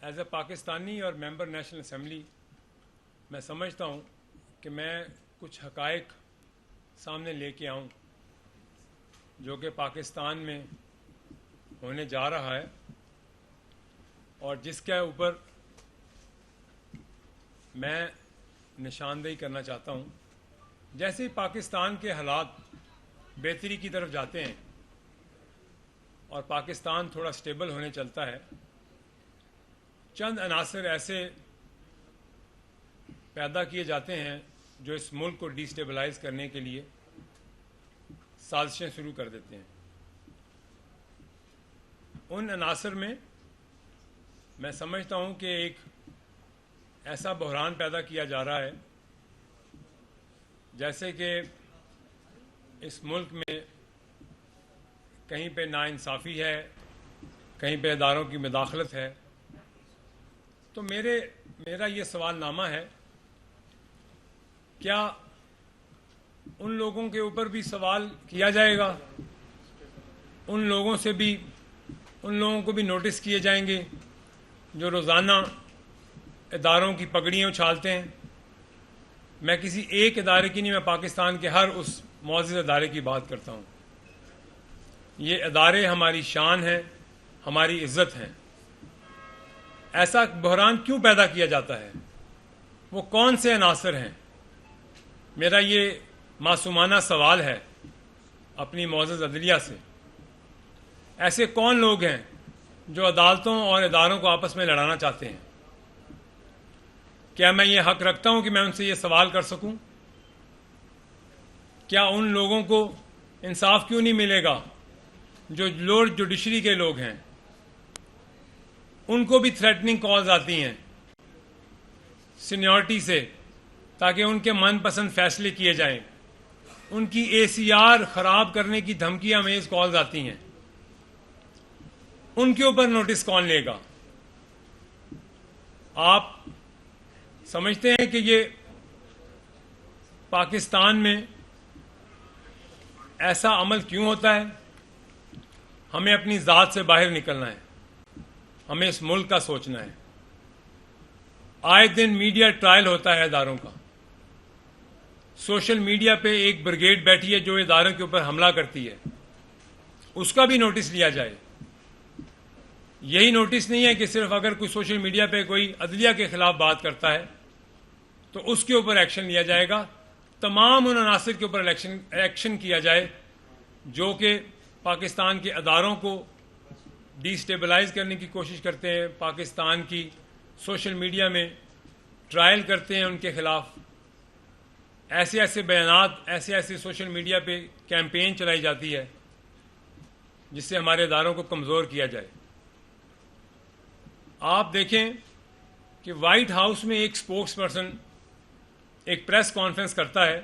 As a Pakistani اور ممبر national assembly میں سمجھتا ہوں کہ میں کچھ حقائق سامنے لے کے آؤں جو کہ پاکستان میں ہونے جا رہا ہے اور جس کے اوپر میں نشاندہی کرنا چاہتا ہوں. جیسے ہی پاکستان کے حالات بہتری کی طرف جاتے ہیں اور پاکستان تھوڑا سٹیبل ہونے چلتا ہے، چند عناصر ایسے پیدا کیے جاتے ہیں جو اس ملک کو ڈی سٹیبلائز کرنے کے لیے سازشیں شروع کر دیتے ہیں. ان عناصر میں سمجھتا ہوں کہ ایک ایسا بحران پیدا کیا جا رہا ہے جیسے کہ اس ملک میں کہیں پہ ناانصافی ہے، کہیں پہ اداروں کی مداخلت ہے. تو میرا یہ سوال نامہ ہے، کیا ان لوگوں کے اوپر بھی سوال کیا جائے گا؟ ان لوگوں کو بھی نوٹس کیے جائیں گے جو روزانہ اداروں کی پگڑیاں اچھالتے ہیں؟ میں کسی ایک ادارے کی نہیں، میں پاکستان کے ہر اس معزز ادارے کی بات کرتا ہوں. یہ ادارے ہماری شان ہیں، ہماری عزت ہیں. ایسا بحران کیوں پیدا کیا جاتا ہے؟ وہ کون سے عناصر ہیں؟ میرا یہ معصومانہ سوال ہے اپنی معزز عدلیہ سے. ایسے کون لوگ ہیں جو عدالتوں اور اداروں کو آپس میں لڑانا چاہتے ہیں؟ کیا میں یہ حق رکھتا ہوں کہ میں ان سے یہ سوال کر سکوں؟ کیا ان لوگوں کو انصاف کیوں نہیں ملے گا جو لوور جوڈیشری کے لوگ ہیں؟ ان کو بھی تھریٹننگ کالز آتی ہیں سینیورٹی سے تاکہ ان کے من پسند فیصلے کیے جائیں. ان کی ACR خراب کرنے کی دھمکی امیز کالز آتی ہیں. ان کے اوپر نوٹس کون لے گا؟ آپ سمجھتے ہیں کہ یہ پاکستان میں ایسا عمل کیوں ہوتا ہے؟ ہمیں اپنی ذات سے باہر نکلنا ہے، ہمیں اس ملک کا سوچنا ہے. آئے دن میڈیا ٹرائل ہوتا ہے اداروں کا. سوشل میڈیا پہ ایک بریگیڈ بیٹھی ہے جو اداروں کے اوپر حملہ کرتی ہے، اس کا بھی نوٹس لیا جائے. یہی نوٹس نہیں ہے کہ صرف اگر کوئی سوشل میڈیا پہ کوئی عدلیہ کے خلاف بات کرتا ہے تو اس کے اوپر ایکشن لیا جائے گا. تمام ان عناصر کے اوپر ایکشن کیا جائے جو کہ پاکستان کے اداروں کو ڈی سٹیبلائز کرنے کی کوشش کرتے ہیں، پاکستان کی سوشل میڈیا میں ٹرائل کرتے ہیں ان کے خلاف. ایسے بیانات، ایسے سوشل میڈیا پہ کیمپین چلائی جاتی ہے جس سے ہمارے اداروں کو کمزور کیا جائے. آپ دیکھیں کہ وائٹ ہاؤس میں ایک اسپوکس پرسن ایک پریس کانفرنس کرتا ہے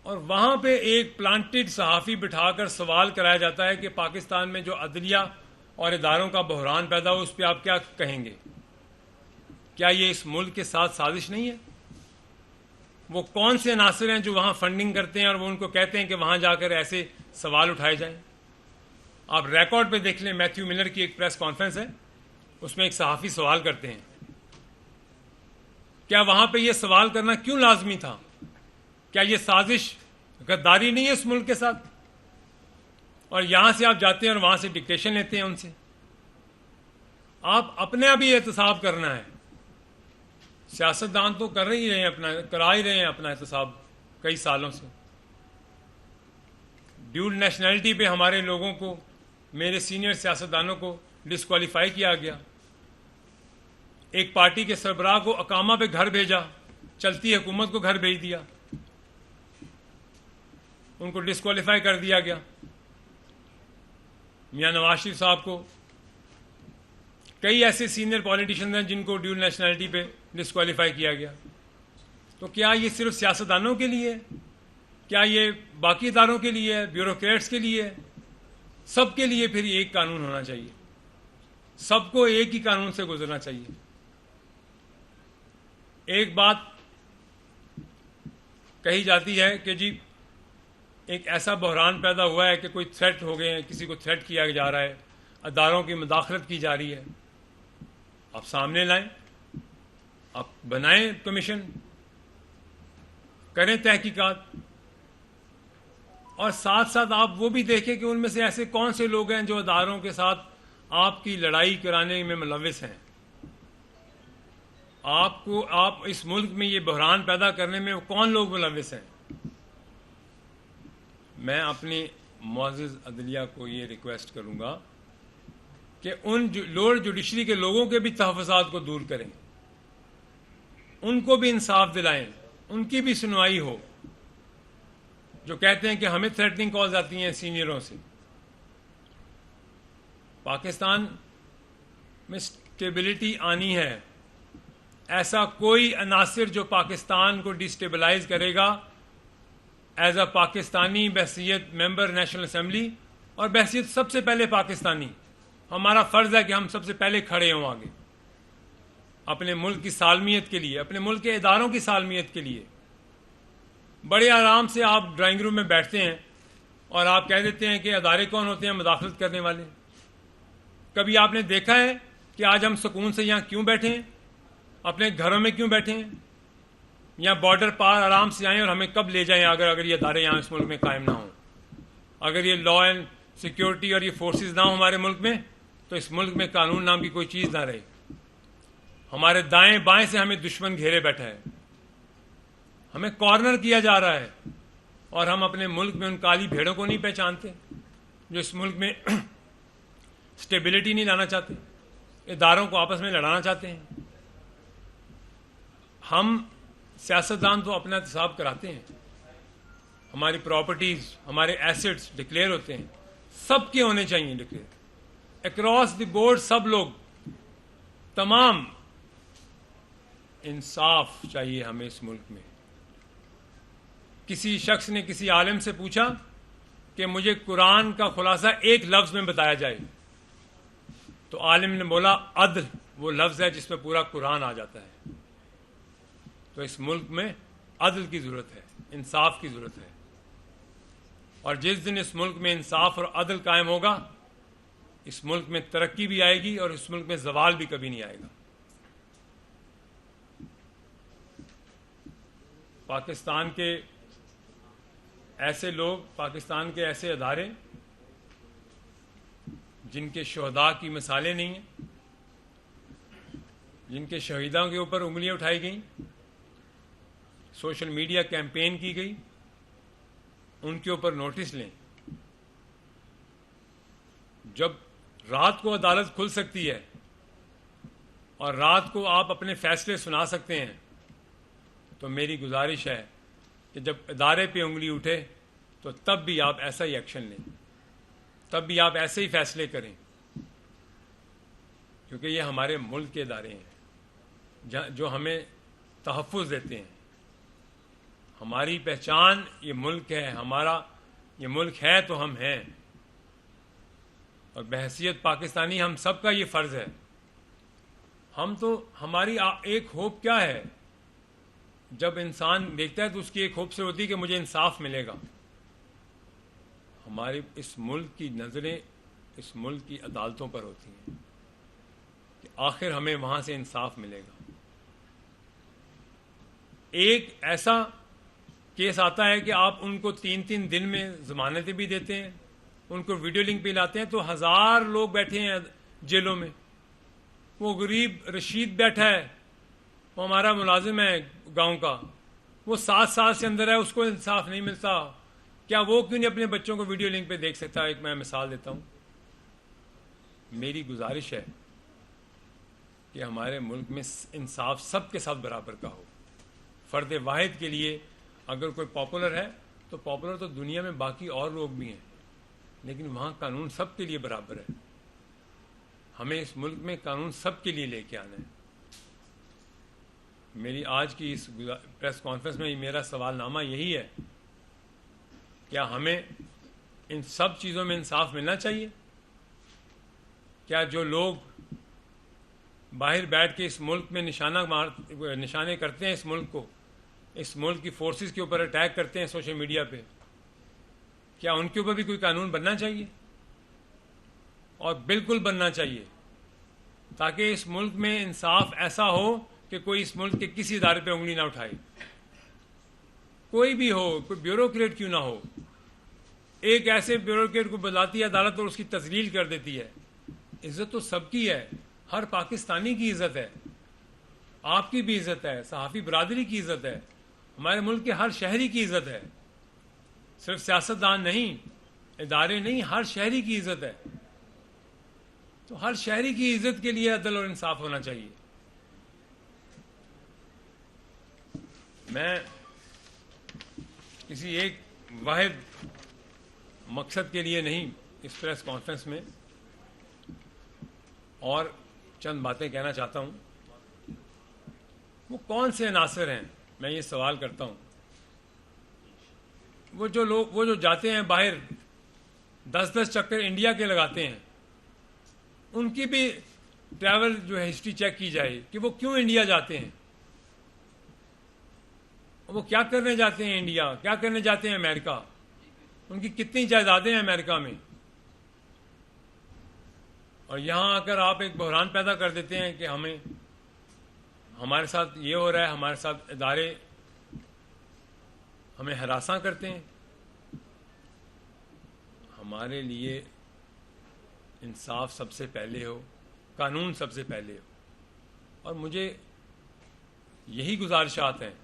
اور وہاں پہ ایک پلانٹڈ صحافی بٹھا کر سوال کرایا جاتا ہے کہ پاکستان میں جو عدلیہ اور اداروں کا بحران پیدا ہو اس پہ آپ کیا کہیں گے؟ کیا یہ اس ملک کے ساتھ سازش نہیں ہے؟ وہ کون سے عناصر ہیں جو وہاں فنڈنگ کرتے ہیں اور وہ ان کو کہتے ہیں کہ وہاں جا کر ایسے سوال اٹھائے جائیں؟ آپ ریکارڈ پہ دیکھ لیں، میتھیو ملر کی ایک پریس کانفرنس ہے، اس میں ایک صحافی سوال کرتے ہیں. کیا وہاں پہ یہ سوال کرنا کیوں لازمی تھا؟ کیا یہ سازش غداری نہیں ہے اس ملک کے ساتھ؟ اور یہاں سے آپ جاتے ہیں اور وہاں سے ڈکٹیشن لیتے ہیں ان سے. آپ اپنے ابھی احتساب کرنا ہے. سیاستدان تو کرا ہی رہے ہیں اپنا احتساب کئی سالوں سے. ڈیول نیشنلٹی پہ ہمارے لوگوں کو، میرے سینئر سیاستدانوں کو ڈسکوالیفائی کیا گیا. ایک پارٹی کے سربراہ کو اقامہ پہ گھر بھیجا، چلتی حکومت کو گھر بھیج دیا، ان کو ڈسکوالیفائی کر دیا گیا. میاں نواز شریف صاحب کو، کئی ایسے سینئر پالیٹیشین ہیں جن کو ڈیول نیشنلٹی پہ ڈسکوالیفائی کیا گیا. تو کیا یہ صرف سیاستدانوں کے لیے ہے؟ کیا یہ باقی اداروں کے لیے ہے؟ بیوروکریٹس کے لیے ہے؟ سب کے لیے پھر ایک قانون ہونا چاہیے، سب کو ایک ہی قانون سے گزرنا چاہیے. ایک بات کہی جاتی ہے کہ جی ایک ایسا بحران پیدا ہوا ہے کہ کوئی تھریٹ ہو گئے ہیں، کسی کو تھریٹ کیا جا رہا ہے، اداروں کی مداخلت کی جا رہی ہے. آپ سامنے لائیں, آپ بنائیں کمیشن, کریں تحقیقات, اور ساتھ ساتھ آپ وہ بھی دیکھیں کہ ان میں سے ایسے کون سے لوگ ہیں جو اداروں کے ساتھ آپ کی لڑائی کرانے میں ملوث ہیں. آپ اس ملک میں یہ بحران پیدا کرنے میں کون لوگ ملوث ہیں. میں اپنی معزز عدلیہ کو یہ ریکویسٹ کروں گا کہ ان لوور جوڈیشری کے لوگوں کے بھی تحفظات کو دور کریں, ان کو بھی انصاف دلائیں, ان کی بھی سنوائی ہو, جو کہتے ہیں کہ ہمیں تھریٹنگ کالز آتی ہیں سینئروں سے. پاکستان میں اسٹیبلٹی آنی ہے. ایسا کوئی عناصر جو پاکستان کو ڈسٹیبلائز کرے گا ایز اے پاکستانی بحیثیت ممبر نیشنل اسمبلی, اور بحیثیت سب سے پہلے پاکستانی, ہمارا فرض ہے کہ ہم سب سے پہلے کھڑے ہوں آگے اپنے ملک کی سالمیت کے لیے, اپنے ملک کے اداروں کی سالمیت کے لیے. بڑے آرام سے آپ ڈرائنگ روم میں بیٹھتے ہیں اور آپ کہہ دیتے ہیں کہ ادارے کون ہوتے ہیں مداخلت کرنے والے. کبھی آپ نے دیکھا ہے کہ آج ہم سکون سے یہاں کیوں بیٹھے ہیں, اپنے گھروں میں کیوں بیٹھے ہیں, یا بارڈر پار آرام سے آئیں اور ہمیں کب لے جائیں اگر یہ ادارے یہاں اس ملک میں قائم نہ ہوں, اگر یہ لا اینڈ سیکیورٹی اور یہ فورسز نہ ہوں ہمارے ملک میں, تو اس ملک میں قانون نام کی کوئی چیز نہ رہے. ہمارے دائیں بائیں سے ہمیں دشمن گھیرے بیٹھا ہے, ہمیں کارنر کیا جا رہا ہے, اور ہم اپنے ملک میں ان کالی بھیڑوں کو نہیں پہچانتے جو اس ملک میں اسٹیبلٹی نہیں لانا چاہتے, اداروں کو آپس میں لڑانا چاہتے ہیں. ہم سیاستدان تو اپنا احتساب کراتے ہیں, ہماری پراپرٹیز, ہمارے ایسٹس ڈکلیئر ہوتے ہیں, سب کے ہونے چاہیے ڈکلیئر اکراس دی بورڈ. سب لوگ, تمام انصاف چاہیے ہمیں اس ملک میں. کسی شخص نے کسی عالم سے پوچھا کہ مجھے قرآن کا خلاصہ ایک لفظ میں بتایا جائے, تو عالم نے بولا عدل وہ لفظ ہے جس میں پورا قرآن آ جاتا ہے. تو اس ملک میں عدل کی ضرورت ہے, انصاف کی ضرورت ہے, اور جس دن اس ملک میں انصاف اور عدل قائم ہوگا اس ملک میں ترقی بھی آئے گی اور اس ملک میں زوال بھی کبھی نہیں آئے گا. پاکستان کے ایسے لوگ, پاکستان کے ایسے ادارے جن کے شہداء کی مثالیں نہیں ہیں, جن کے شہیدوں کے اوپر انگلیاں اٹھائی گئیں, سوشل میڈیا کیمپین کی گئی, ان کے اوپر نوٹس لیں. جب رات کو عدالت کھل سکتی ہے اور رات کو آپ اپنے فیصلے سنا سکتے ہیں, تو میری گزارش ہے کہ جب ادارے پہ انگلی اٹھے تو تب بھی آپ ایسا ہی ایکشن لیں, تب بھی آپ ایسے ہی فیصلے کریں, کیونکہ یہ ہمارے ملک کے ادارے ہیں جو ہمیں تحفظ دیتے ہیں. ہماری پہچان یہ ملک ہے, ہمارا یہ ملک ہے تو ہم ہیں, اور بحیثیت پاکستانی ہم سب کا یہ فرض ہے. ہم تو, ہماری ایک ہوپ کیا ہے, جب انسان دیکھتا ہے تو اس کی ایک ہوپ سے ہوتی ہے کہ مجھے انصاف ملے گا. ہماری اس ملک کی نظریں اس ملک کی عدالتوں پر ہوتی ہیں کہ آخر ہمیں وہاں سے انصاف ملے گا. ایک ایسا کیس آتا ہے کہ آپ ان کو 3 دن میں ضمانتیں بھی دیتے ہیں, ان کو ویڈیو لنک پہ لاتے ہیں, تو 1000 لوگ بیٹھے ہیں جیلوں میں. وہ غریب رشید بیٹھا ہے, وہ ہمارا ملازم ہے گاؤں کا, وہ 7 سال سے اندر ہے, اس کو انصاف نہیں ملتا. کیا وہ کیوں نہیں اپنے بچوں کو ویڈیو لنک پہ دیکھ سکتا؟ ایک میں مثال دیتا ہوں. میری گزارش ہے کہ ہمارے ملک میں انصاف سب کے ساتھ برابر کا ہو. فرد واحد کے لیے اگر کوئی پاپولر ہے تو پاپولر تو دنیا میں باقی اور لوگ بھی ہیں, لیکن وہاں قانون سب کے لیے برابر ہے. ہمیں اس ملک میں قانون سب کے لیے لے کے آنا ہے. میری آج کی اس پریس کانفرنس میں میرا سوال نامہ یہی ہے, کیا ہمیں ان سب چیزوں میں انصاف ملنا چاہیے؟ کیا جو لوگ باہر بیٹھ کے اس ملک میں نشانے کرتے ہیں, اس ملک کو, اس ملک کی فورسز کے اوپر اٹیک کرتے ہیں سوشل میڈیا پہ, کیا ان کے اوپر بھی کوئی قانون بننا چاہیے؟ اور بالکل بننا چاہیے. تاکہ اس ملک میں انصاف ایسا ہو کہ کوئی اس ملک کے کسی ادارے پہ انگلی نہ اٹھائے، کوئی بھی ہو، کوئی بیوروکریٹ کیوں نہ ہو. ایک ایسے بیوروکریٹ کو بلاتی ہے عدالت اور اس کی تذلیل کر دیتی ہے. عزت تو سب کی ہے، ہر پاکستانی کی عزت ہے، آپ کی بھی عزت ہے، صحافی برادری کی عزت ہے، ہمارے ملک کے ہر شہری کی عزت ہے، صرف سیاستدان نہیں، ادارے نہیں، ہر شہری کی عزت ہے. تو ہر شہری کی عزت کے لیے عدل اور انصاف ہونا چاہیے. میں کسی ایک واحد مقصد کے لیے نہیں اس پریس کانفرنس میں اور چند باتیں کہنا چاہتا ہوں. وہ کون سے عناصر ہیں، میں یہ سوال کرتا ہوں. وہ جو جاتے ہیں باہر 10 چکر انڈیا کے لگاتے ہیں، ان کی بھی ٹریول جو ہے ہسٹری چیک کی جائے کہ وہ کیوں انڈیا جاتے ہیں، وہ کیا کرنے جاتے ہیں انڈیا، کیا کرنے جاتے ہیں امریکہ، ان کی کتنی جائیدادیں ہیں امریکہ میں. اور یہاں آ کر آپ ایک بحران پیدا کر دیتے ہیں کہ ہمارے ساتھ یہ ہو رہا ہے، ہمارے ساتھ ادارے ہمیں ہراساں کرتے ہیں. ہمارے لیے انصاف سب سے پہلے ہو، قانون سب سے پہلے ہو. اور مجھے یہی گزارشات ہیں،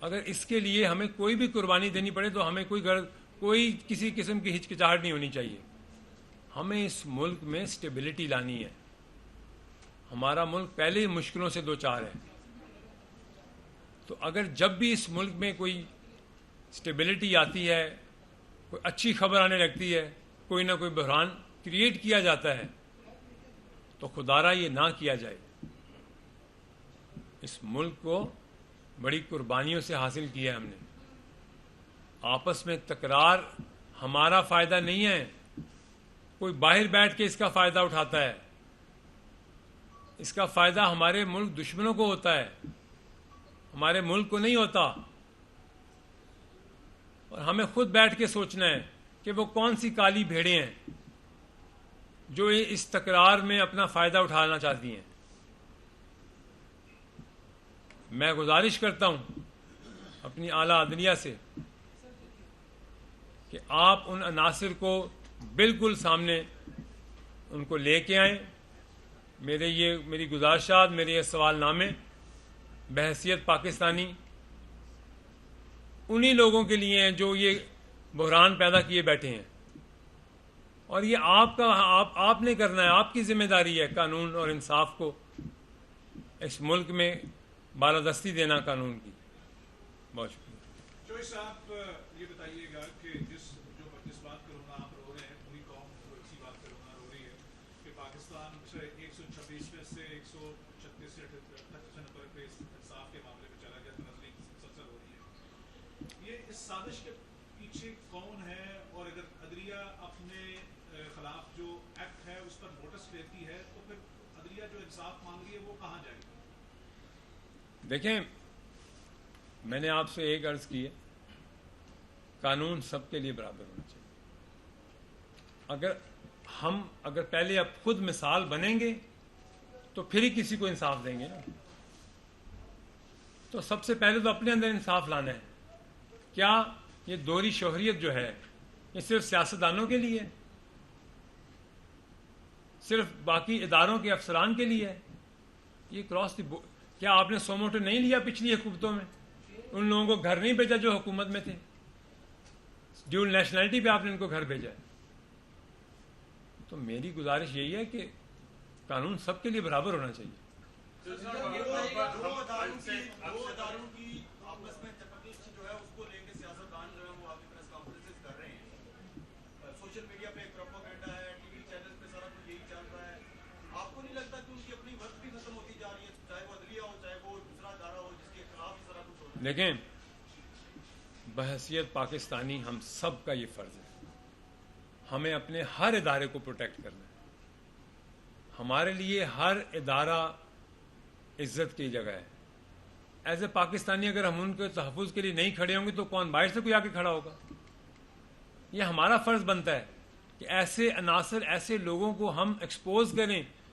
اگر اس کے لیے ہمیں کوئی بھی قربانی دینی پڑے تو ہمیں کوئی کسی قسم کی ہچکچاہٹ نہیں ہونی چاہیے. ہمیں اس ملک میں سٹیبلٹی لانی ہے. ہمارا ملک پہلے ہی مشکلوں سے دوچار ہے. تو اگر جب بھی اس ملک میں کوئی سٹیبلٹی آتی ہے، کوئی اچھی خبر آنے لگتی ہے، کوئی نہ کوئی بحران کریٹ کیا جاتا ہے، تو خدارا یہ نہ کیا جائے. اس ملک کو بڑی قربانیوں سے حاصل کیا ہے ہم نے. آپس میں تکرار ہمارا فائدہ نہیں ہے. کوئی باہر بیٹھ کے اس کا فائدہ اٹھاتا ہے. اس کا فائدہ ہمارے ملک دشمنوں کو ہوتا ہے، ہمارے ملک کو نہیں ہوتا. اور ہمیں خود بیٹھ کے سوچنا ہے کہ وہ کون سی کالی بھیڑیں ہیں جو اس تکرار میں اپنا فائدہ اٹھانا چاہتی ہیں. میں گزارش کرتا ہوں اپنی اعلیٰ عدلیہ سے کہ آپ ان عناصر کو بالکل سامنے ان کو لے کے آئیں. میری گزارشات، میرے یہ سوال نامے بحیثیت پاکستانی انہی لوگوں کے لیے ہیں جو یہ بحران پیدا کیے بیٹھے ہیں. اور یہ آپ نے کرنا ہے، آپ کی ذمہ داری ہے قانون اور انصاف کو اس ملک میں بالادستی دینا قانون کی. بہت شکریہ. چوئی صاحب یہ بتائیے گا کہ جس بات پر آپ رو رہے ہیں، پوری قوم اسی بات پر رو رہی ہے کہ پاکستان 126 میں سے 136 سے 38 نمبر پہ انصاف کے معاملے میں چلا گیا، تنازعی مسلسل ہو رہی ہے. یہ اس سازش کے پیچھے کون ہے؟ اور اگر عدلیہ اپنے خلاف جو ایکٹ ہے اس پر نوٹس لیتی ہے تو پھر عدلیہ جو انصاف مانگ رہی ہے وہ کہاں جائے گی؟ دیکھیں، میں نے آپ سے ایک عرض کی ہے، قانون سب کے لیے برابر ہونا چاہیے. اگر پہلے اب خود مثال بنیں گے تو پھر ہی کسی کو انصاف دیں گے نا. تو سب سے پہلے تو اپنے اندر انصاف لانا ہے. کیا یہ دوہری شہریت جو ہے یہ صرف سیاستدانوں کے لیے، صرف باقی اداروں کے افسران کے لیے ہے؟ یہ کراس دی کیا آپ نے سوموٹو نہیں لیا پچھلی حکومتوں میں؟ ان لوگوں کو گھر نہیں بھیجا جو حکومت میں تھے؟ ڈیول نیشنلٹی پہ آپ نے ان کو گھر بھیجا. تو میری گزارش یہی ہے کہ قانون سب کے لیے برابر ہونا چاہیے. سوشل میڈیا پہ پروپیگنڈا ہے، ٹی وی چینل پہ سارا کچھ یہی چل رہا ہے. آپ کو نہیں لگتا کہ ان کی اپنی وقت بھی ختم ہوتی جا رہی ہے، چاہے وہ عدلیہ ہو چاہے وہ دوسرا ادارہ ہو جس کے خلاف ہی سارا کچھ ہو رہا ہے؟ دیکھیں، بحیثیت پاکستانی ہم سب کا یہ فرض ہے، ہمیں اپنے ہر ادارے کو پروٹیکٹ کرنا ہے. ہمارے لیے ہر ادارہ عزت کی جگہ ہے. ایز اے پاکستانی اگر ہم ان کے تحفظ کے لیے نہیں کھڑے ہوں گے تو کون باہر سے کوئی آ کے کھڑا ہوگا؟ یہ ہمارا فرض بنتا ہے کہ ایسے عناصر، ایسے لوگوں کو ہم ایکسپوز کریں